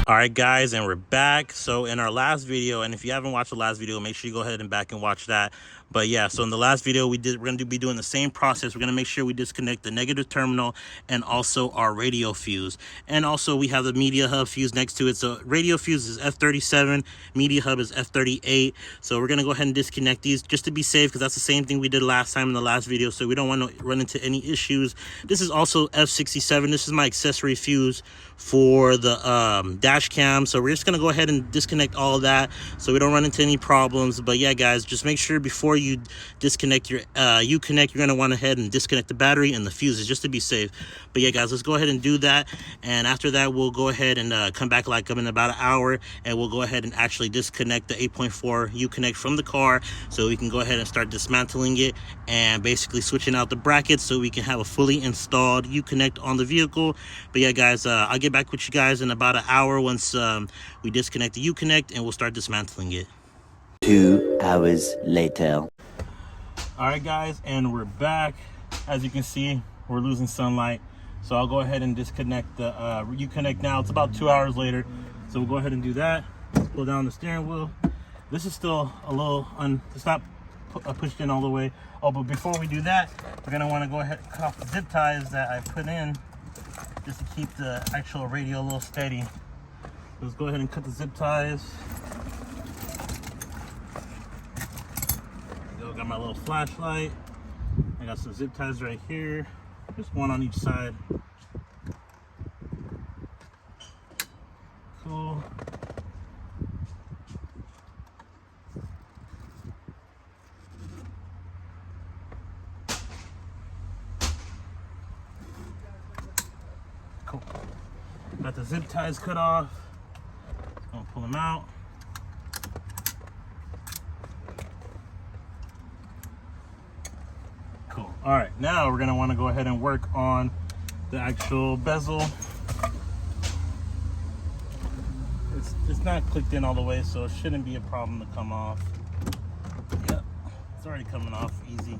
All right, guys, and we're back. So in our last video, and if you haven't watched the last video, make sure you go ahead and back and watch that. But yeah, so in the last video we're going to be doing the same process. We're going to make sure we disconnect the negative terminal and also our radio fuse. And also we have the media hub fuse next to it. So radio fuse is F37, media hub is F38. So we're going to go ahead and disconnect these just to be safe, because that's the same thing we did last time in the last video. So we don't want to run into any issues. This is also F67. This is my accessory fuse for the dash cam. So we're just going to go ahead and disconnect all of that so we don't run into any problems. But yeah, guys, just make sure before you disconnect your Uconnect, you're going to want to head and disconnect the battery and the fuses just to be safe. But yeah, guys, let's go ahead and do that. And after that, we'll go ahead and come back like in about an hour, and we'll go ahead and actually disconnect the 8.4 Uconnect from the car so we can go ahead and start dismantling it and basically switching out the brackets so we can have a fully installed Uconnect on the vehicle. But yeah, guys, I'll get back with you guys in about an hour once we disconnect the Uconnect, and we'll start dismantling it. 2 hours later. All right, guys, and we're back. As you can see, we're losing sunlight, so I'll go ahead and disconnect the Uconnect now. It's about 2 hours later, so we'll go ahead and do that. Pull down the steering wheel. This is still a little it's not pushed in all the way. Oh, but before we do that, we're gonna want to go ahead and cut off the zip ties that I put in just to keep the actual radio a little steady. Let's go ahead and cut the zip ties. Got my little flashlight. I got some zip ties right here, just one on each side. Cool. Cool. Got the zip ties cut off. Gonna pull them out. Cool. All right, now we're gonna want to go ahead and work on the actual bezel. It's not clicked in all the way, so it shouldn't be a problem to come off. Yep, it's already coming off easy.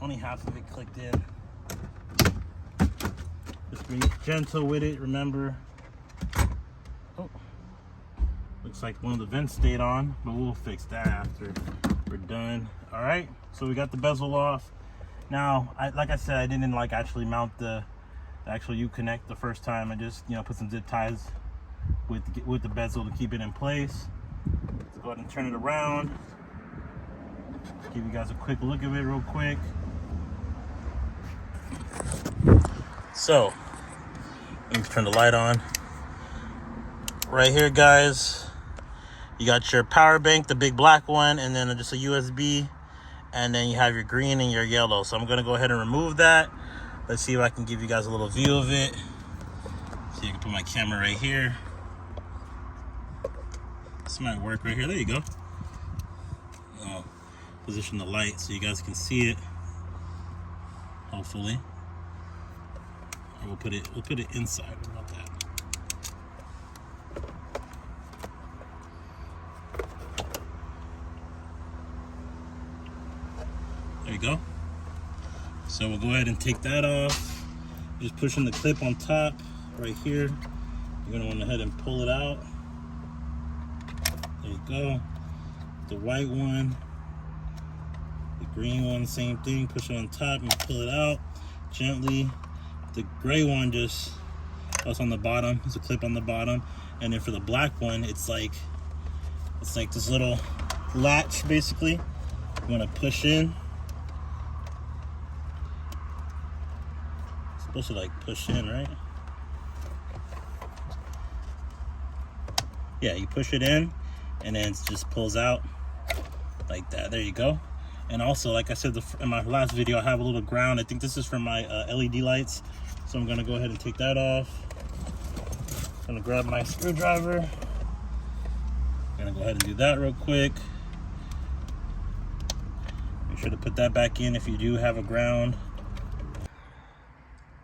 Only half of it clicked in. Just be gentle with it, remember. Oh, looks like one of the vents stayed on, but we'll fix that after we're done. All right, so we got the bezel off. Now, like I said, I didn't actually mount the actual Uconnect the first time. I just put some zip ties with the bezel to keep it in place. Let's go ahead and turn it around. Give you guys a quick look of it real quick. So, let me turn the light on. Right here, guys, you got your power bank, the big black one, and then just a USB. And then you have your green and your yellow. So I'm gonna go ahead and remove that. Let's see if I can give you guys a little view of it. So you can put my camera right here. This might work right here. There you go. I'll position the light so you guys can see it. Hopefully. Or we'll put it inside. How about that? There you go. So we'll go ahead and take that off. Just pushing the clip on top right here. You're gonna want to head and pull it out. There you go. The white one, the green one, same thing. Push it on top and pull it out gently. The gray one that's on the bottom. There's a clip on the bottom. And then for the black one, it's like this little latch basically. You want to push in. Supposed to push in, right? Yeah, you push it in and then it just pulls out like that. There you go. And also, like I said in my last video, I have a little ground. I think this is for my LED lights, so I'm gonna go ahead and take that off. I'm gonna grab my screwdriver. I'm gonna go ahead and do that real quick. Make sure to put that back in if you do have a ground.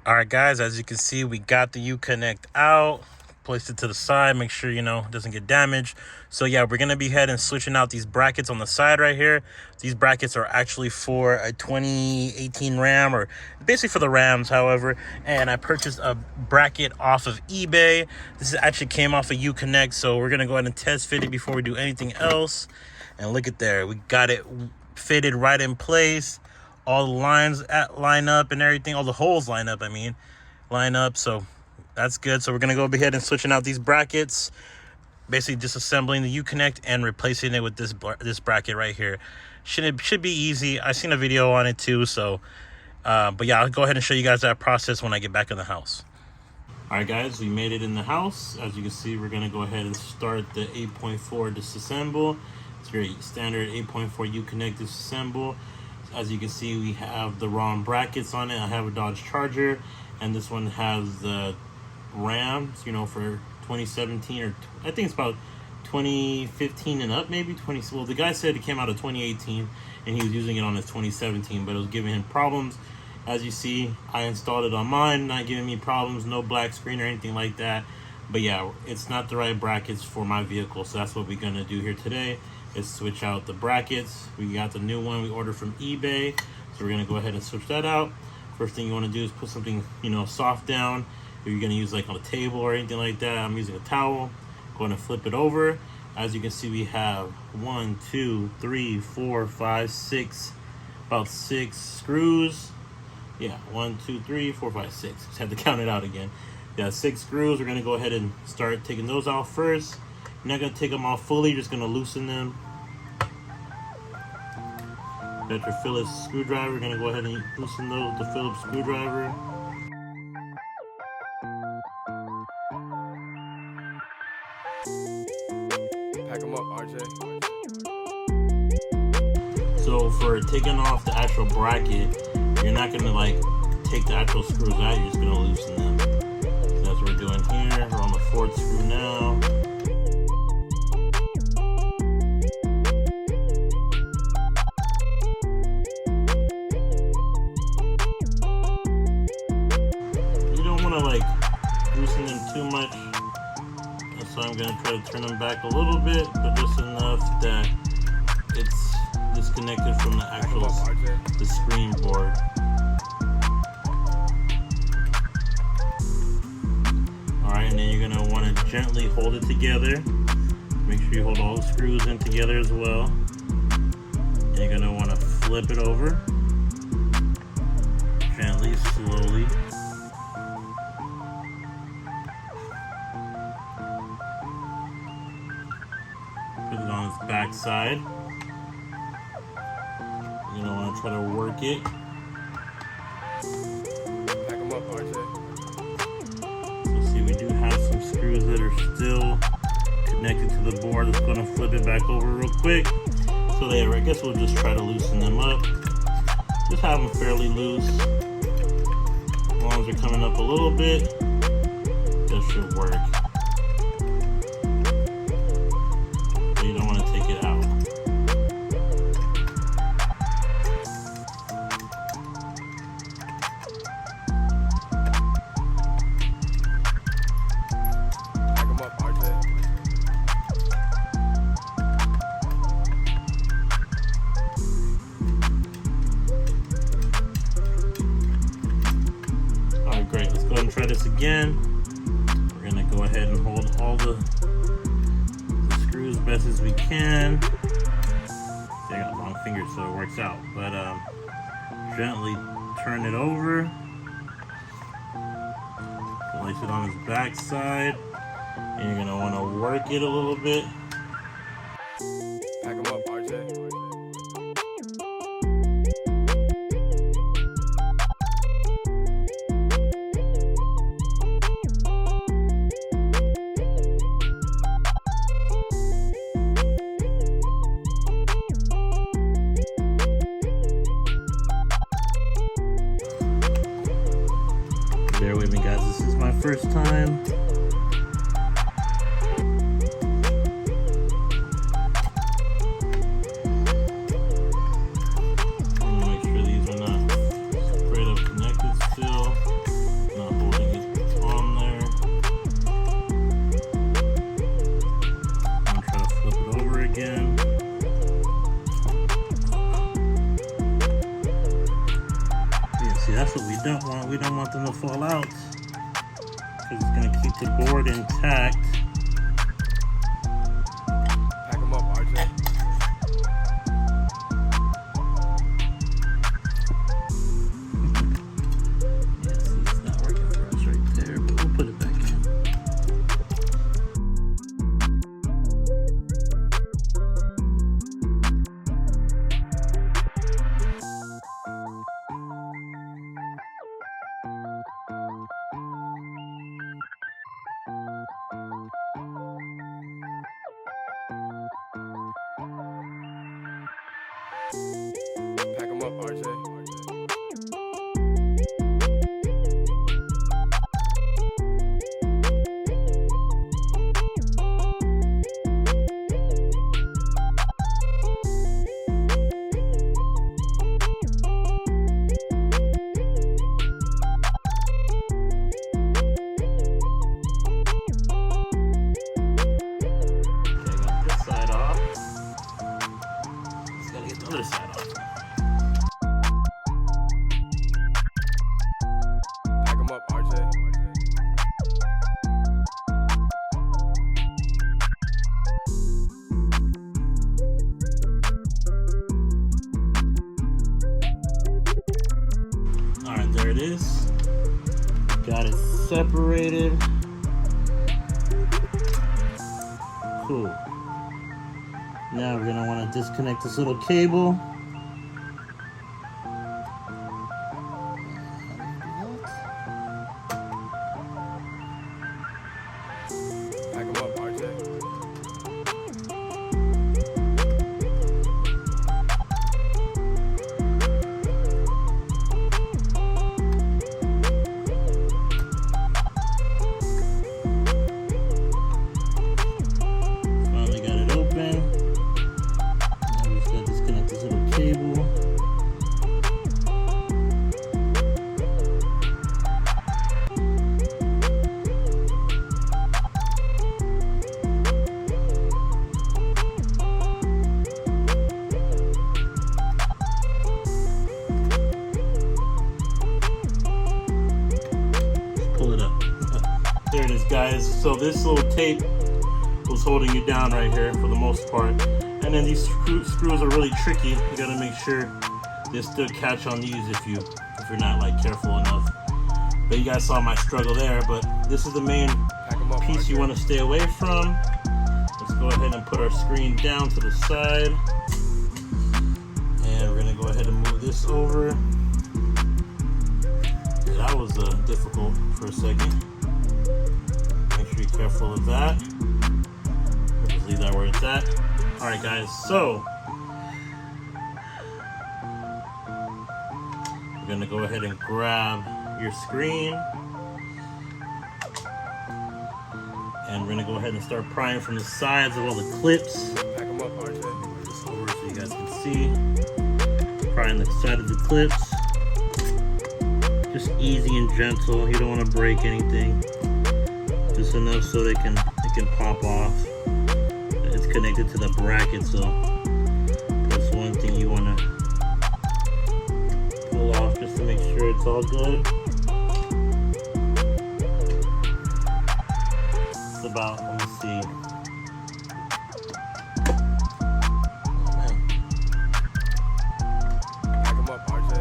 All right, guys, as you can see, we got the Uconnect out, Place it to the side, make sure, you know, it doesn't get damaged. So yeah, we're gonna be ahead and switching out these brackets on the side right here. These brackets are actually for a 2018 Ram, or basically for the Rams, however. And I purchased a bracket off of eBay. This actually came off of Uconnect, so we're gonna go ahead and test fit it before we do anything else. And look at there, we got it fitted right in place. All the lines line up and everything, all the holes line up, line up, so that's good. So we're gonna go ahead and switching out these brackets, basically disassembling the Uconnect and replacing it with this bracket right here. Should be easy. I seen a video on it too, so but yeah, I'll go ahead and show you guys that process when I get back in the house. All right guys, we made it in the house. As you can see, we're gonna go ahead and start the 8.4 disassemble. It's very standard 8.4 Uconnect disassemble. As you can see, we have the wrong brackets on it. I have a Dodge Charger, and this one has the Rams, you know, for 2017, or I think it's about 2015 and up, maybe 20. Well, the guy said it came out of 2018 and he was using it on his 2017, but it was giving him problems. As you see, I installed it on mine, not giving me problems, no black screen or anything like that. But yeah, it's not the right brackets for my vehicle, so that's what we're gonna do here today, is switch out the brackets. We got the new one we ordered from eBay, so we're gonna go ahead and switch that out. First thing you want to do is put something, you know, soft down. If you're gonna use like on a table or anything like that, I'm using a towel. Going to flip it over. As you can see, we have 1, 2, 3, 4, 5, 6, about 6 screws. Yeah, 1, 2, 3, 4, 5, 6. Just had to count it out again. Yeah, 6 screws. We're gonna go ahead and start taking those out first. You're not gonna take them off fully, you're just gonna loosen them. Got your Phillips screwdriver. We're gonna go ahead and loosen those with the Phillips screwdriver. Pack them up, RJ. So for taking off the actual bracket, you're not gonna like take the actual screws out, you're just gonna loosen them. So that's what we're doing here. We're on the 4th screw now. You don't wanna like loosen them too much. So I'm gonna try to turn them back a little bit, but just enough that it's disconnected from the actual the screen board. All right, and then you're gonna want to gently hold it together. Make sure you hold all the screws in together as well. And you're gonna want to flip it over, gently, slowly. Put it on its back side. You're gonna want to try to work it. Pack them up, RJ. So see, we do have some screws that are still connected to the board. Just gonna flip it back over real quick. So there, I guess we'll just try to loosen them up. Just have them fairly loose. As long as they're coming up a little bit, that should work. You don't want to take it out. Pack them up, RJ. Alright, great. Let's go ahead and try this again. We're going to go ahead and hold all the screws best as we can. See, I got long fingers, so it works out. But gently turn it over. Place it on its back side. And you're gonna want to work it a little bit. Pack them up, RJ. Bear with me, guys. This is my first time. Make sure these are not straight up connected still. Not holding it on there. want them to fall out because it's going to keep the board intact. Pack them up, RJ. Yeah, see, it's not working for us right there, but we'll put it back in. Pack them up, RJ. Other side off. Pack them up, RJ. Alright, there it is. Got it separated. Cool. Now we're going to want to disconnect this little cable. Pack them up, RJ. Finally got it open. Now we just got to disconnect this little cable. Pull it up. There it is, guys. So this little tape was holding you down right here for the most part, and then these screws are really tricky. You got to make sure they still catch on these if you're not like careful enough. But you guys saw my struggle there. But this is the main Pack them up, piece RJ. you want to stay away from. Let's go ahead and put our screen down to the side, and we're gonna go ahead and move this over. Yeah, that was difficult for a second. Make sure you're careful of that. We'll just leave that where it's at. All right, guys. So we're gonna go ahead and grab your screen, and we're gonna go ahead and start prying from the sides of all the clips. Pack them up, RJ. Move this over so you guys can see. Prying the side of the clips. Just easy and gentle. You don't want to break anything. Just enough so it can pop off. It's connected to the bracket, so that's one thing you want to pull off just to make sure it's all good. It's about, let me see. Pack them up, RJ.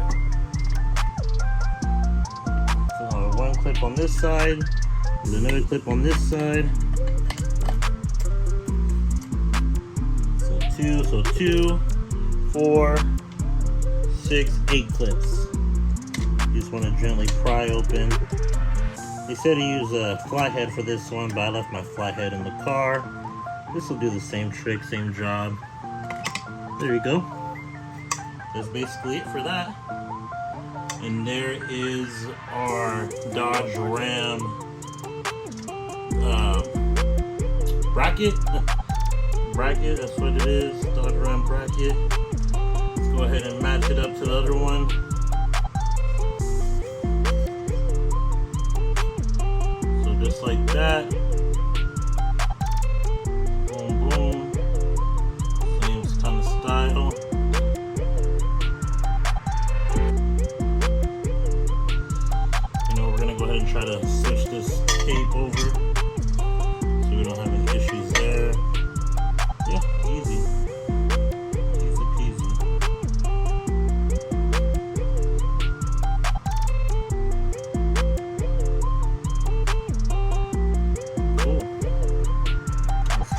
So one clip on this side, and another clip on this side. So 2, 4, 6, 8 clips. You just want to gently pry open. They said to use a flathead for this one, but I left my flathead in the car. This will do the same trick, same job. There you go. That's basically it for that. And there is our Dodge Ram bracket. Bracket, that's what it is. Dodge Ram bracket. Let's go ahead and match it up to the other one. So just like that. Boom, boom. Same kind of style. You know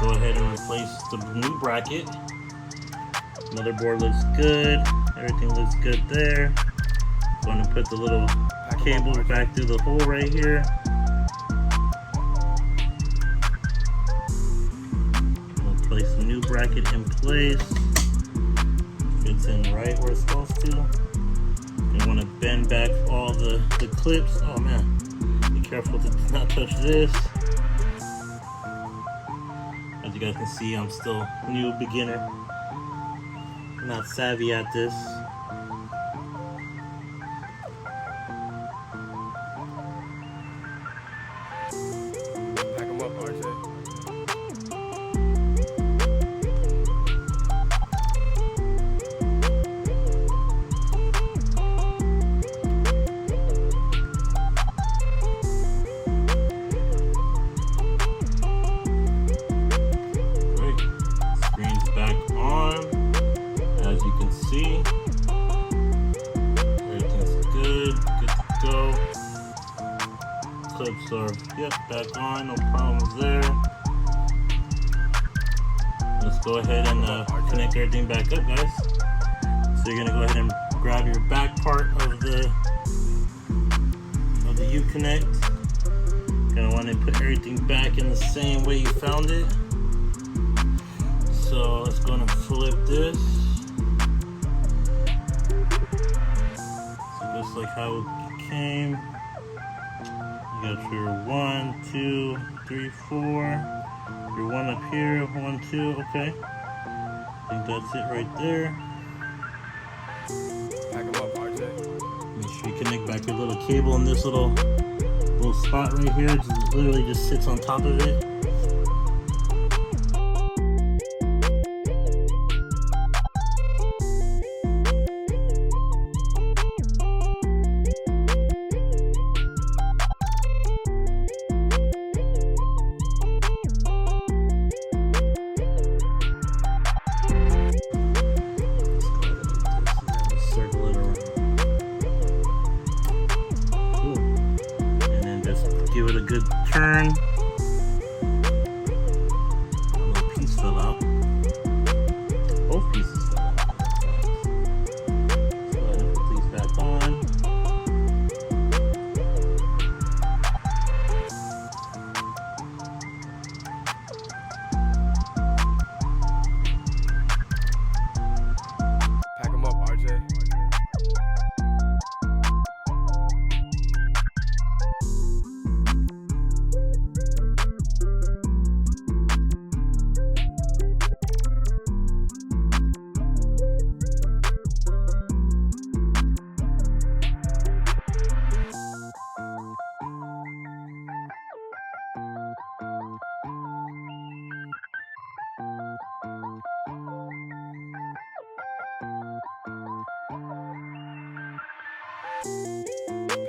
go ahead and replace the new bracket. Motherboard looks good. Everything looks good there. Going to put the little cable back through the hole right here. We'll place the new bracket in place. Fits in right where it's supposed to. You want to bend back all the clips. Oh man, be careful to not touch this. As you guys can see, I'm still new beginner. Not savvy at this. Pack 'em up, RJ. Great. Screen's back on. As you can see, everything's good to go. Clips are, back on, no problems there. Let's go ahead and connect everything back up, guys. So you're gonna go ahead and grab your back part of the Uconnect. Gonna want to put everything back in the same way you found it. So let's go and flip this. Just like how it came. You got your 1, 2, 3, 4. Your 1 up here, 1, 2, okay. I think that's it right there. Pack 'em up, RJ. Make sure you connect back your little cable in this little spot right here. It literally just sits on top of it. Give it a good turn. A little piece fell out. Both pieces fell out. Let's go ahead and put these back on. Pack 'em up, RJ.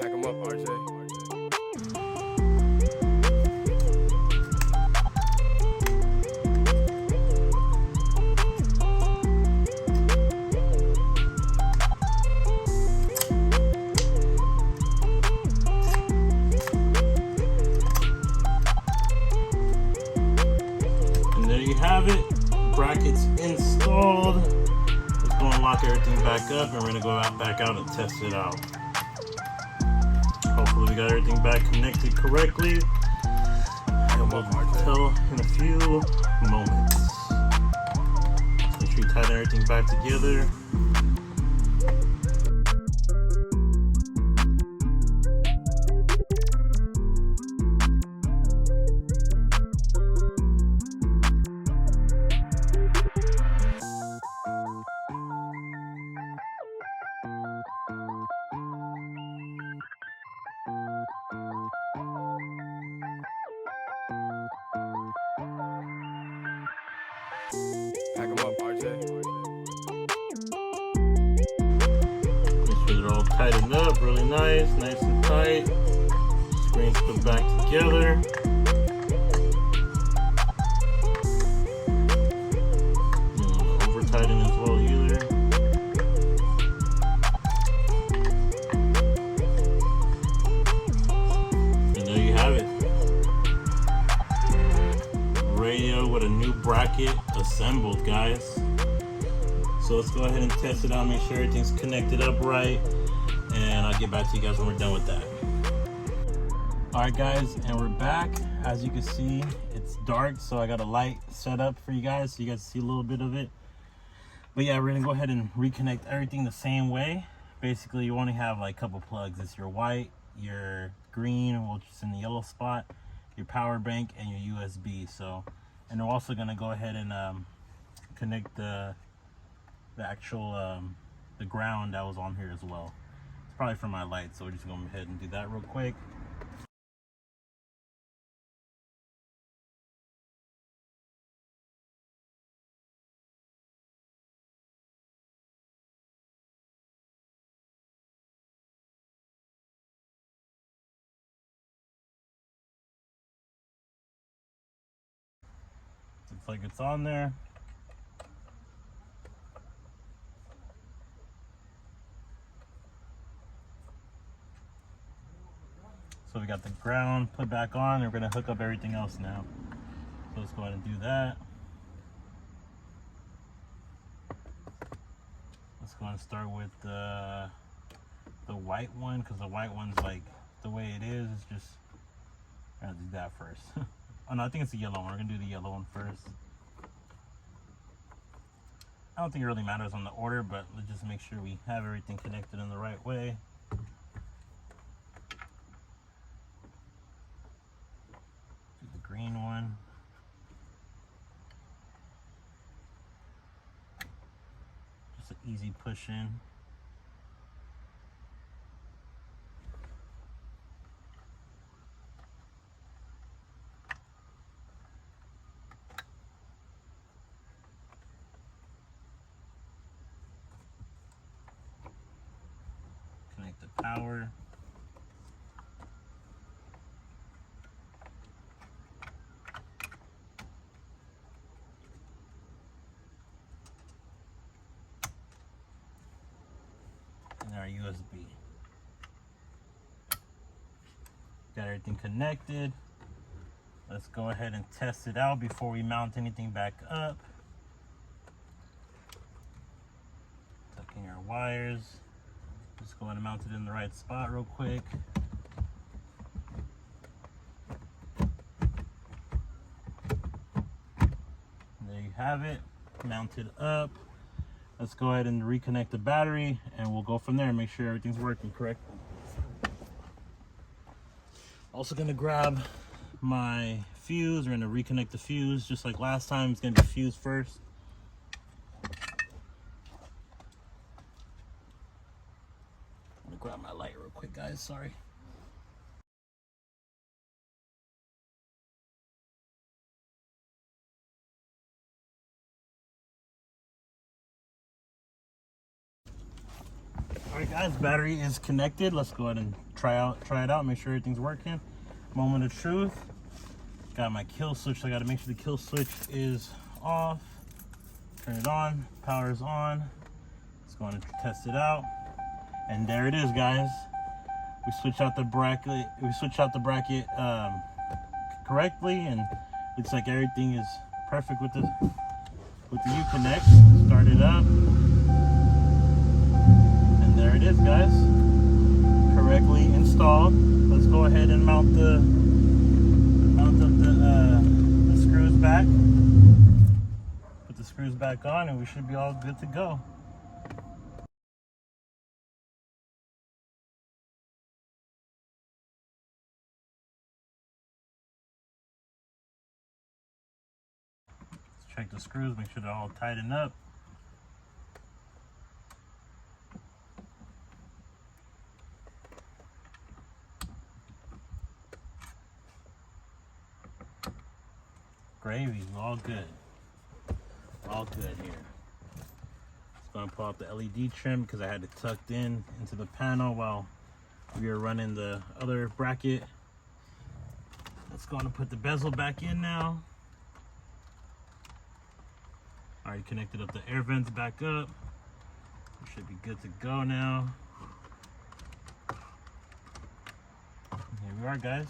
Pack 'em up, RJ. And there you have it. Brackets installed. Let's go and lock everything back up, and we're gonna go back out and test it out. Hopefully we got everything back connected correctly. And we'll tell in a few moments. Make sure you tighten everything back together. Pack 'em up, RJ. Make sure they're all tightened up, really nice and tight. Screens put back together. Over tighten as well either. And there you have it. Radio with with a new bracket assembled, guys. So let's go ahead and test it out, make sure everything's connected up right, and I'll get back to you guys when we're done with that. Alright guys, and we're back. As you can see, it's dark, so I got a light set up for you guys so you guys see a little bit of it. But yeah, we're gonna go ahead and reconnect everything the same way. Basically, you only have like a couple plugs. It's your white, your green, which is in the yellow spot, your power bank, and your USB. So, and we're also gonna go ahead and connect the actual the ground that was on here as well. It's probably for my light, so we're just going to go ahead and do that real quick. Looks like it's on there. So we got the ground put back on, and we're going to hook up everything else now. So let's go ahead and do that. Let's go ahead and start with the white one, because the white one's like the way it is. It's just, I'm going to do that first. Oh no, I think it's the yellow one. We're going to do the yellow one first. I don't think it really matters on the order, but let's just make sure we have everything connected in the right way. Do the green one. Just an easy push in. Connect the power. And our USB. Got everything connected. Let's go ahead and test it out before we mount anything back up. Tucking our wires. Just go ahead and mount it in the right spot real quick. And there you have it, mounted up. Let's go ahead and reconnect the battery, and we'll go from there and make sure everything's working correctly. Also gonna grab my fuse. We're gonna reconnect the fuse just like last time. It's gonna be fuse first. I'm gonna grab my light real quick, guys, sorry. Alright guys, battery is connected. Let's go ahead and try it out, make sure everything's working. Moment of truth. Got my kill switch, so I gotta make sure the kill switch is off. Turn it on, power is on. Let's go ahead and test it out. And there it is, guys. We switched out the bracket. Correctly, and looks like everything is perfect with the Uconnect. Start it up. There it is, guys, correctly installed. Let's go ahead and mount up the screws back. Put the screws back on, and we should be all good to go. Let's check the screws, make sure they're all tightened up. Gravy, all good. All good here. Just gonna pull out the LED trim because I had it tucked into the panel while we were running the other bracket. Let's go and put the bezel back in now. Already connected up the air vents back up. We should be good to go now. Here we are, guys.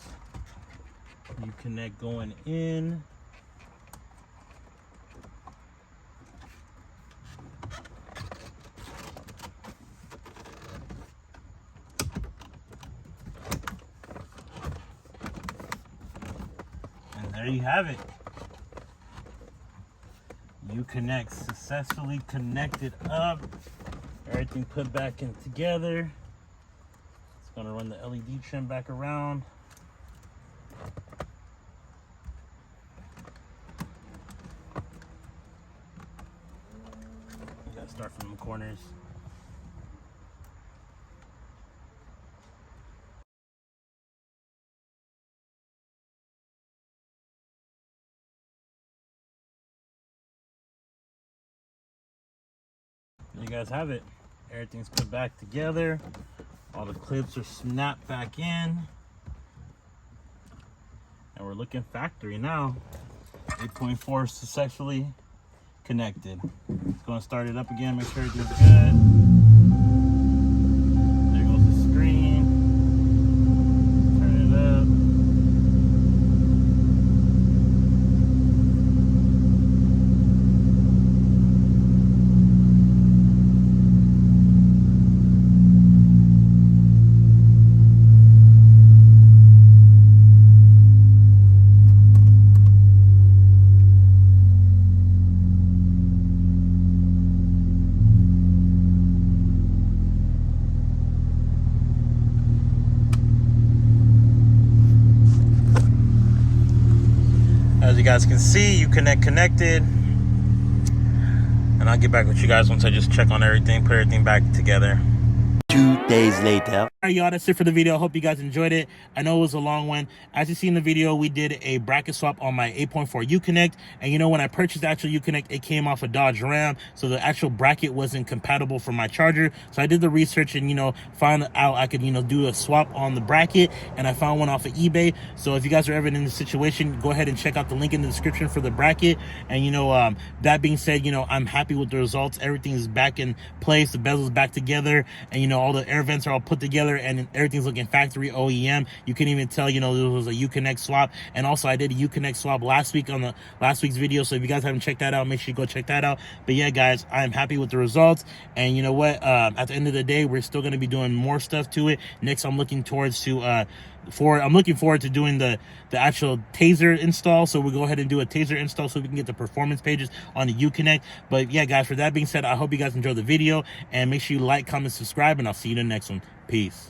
Uconnect going in. you have it. Uconnect successfully connected up. Everything put back in together. It's gonna run the LED trim back around. You gotta start from the corners. You guys have it. Everything's put back together. All the clips are snapped back in. And we're looking factory now. 8.4 successfully connected. It's going to start it up again, make sure everything's good. There goes the screen. Turn it up. As you guys can see, Uconnect connected. And I'll get back with you guys once I just check on everything, put everything back together. 2 days later. All right, y'all, that's it for the video. I hope you guys enjoyed it. I know it was a long one. As you see in the video, we did a bracket swap on my 8.4 Uconnect. And you know, when I purchased the actual Uconnect, it came off a Dodge Ram. So the actual bracket wasn't compatible for my charger. So I did the research and, you know, found out I could, you know, do a swap on the bracket. And I found one off of eBay. So if you guys are ever in this situation, go ahead and check out the link in the description for the bracket. And, you know, that being said, you know, I'm happy with the results. Everything is back in place. The bezel's back together. And, you know, all the air vents are all put together and everything's looking factory OEM. You can even tell, you know, there was a Uconnect swap. And also I did a Uconnect swap last week on the last week's video. So if you guys haven't checked that out, make sure you go check that out. But yeah, guys, I'm happy with the results. And you know what? At the end of the day, we're still going to be doing more stuff to it. Next, I'm looking towards to I'm looking forward to doing the actual taser install. So we'll go ahead and do a taser install so we can get the performance pages on the Uconnect. But yeah, guys, for that being said, I hope you guys enjoyed the video and make sure you like, comment, subscribe, and I'll see you in the next one. Peace.